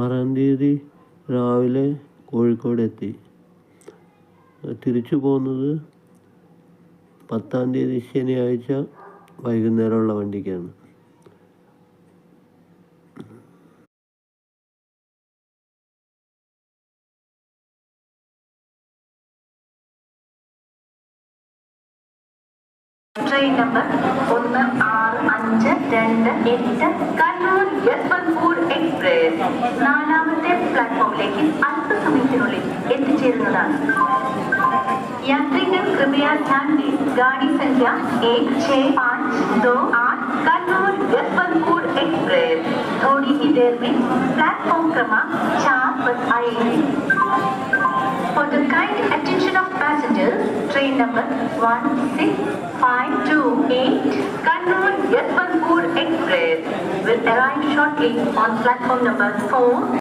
6-ാം തീയതി രാവിലെ കോഴിക്കോട് എത്തി. തിരിച്ചു പോകുന്നത് 10-ാം തീയതി ശനിയാഴ്ച വൈകുന്നേരമുള്ള വണ്ടിക്കാണ്. Train number 1652 Kannur Yesvantpur express 4-ാമത്തെ പ്ലാറ്റ്ഫോമിലേക്ക് അല്പസമയത്തിനുള്ളിൽ എത്തിച്ചേരുന്നതാണ്. यात्रीगण कृपया ध्यान दें, गाड़ी संख्या 1652 कन्नूर यशवंतपुर एक्सप्रेस थोड़ी ही देर में प्लेटफॉर्म क्रमांक 4 पर आएगी. For the kind attention of passengers, train number 16528 Kannur Yeshwantpur Express will arrive shortly on platform number 4.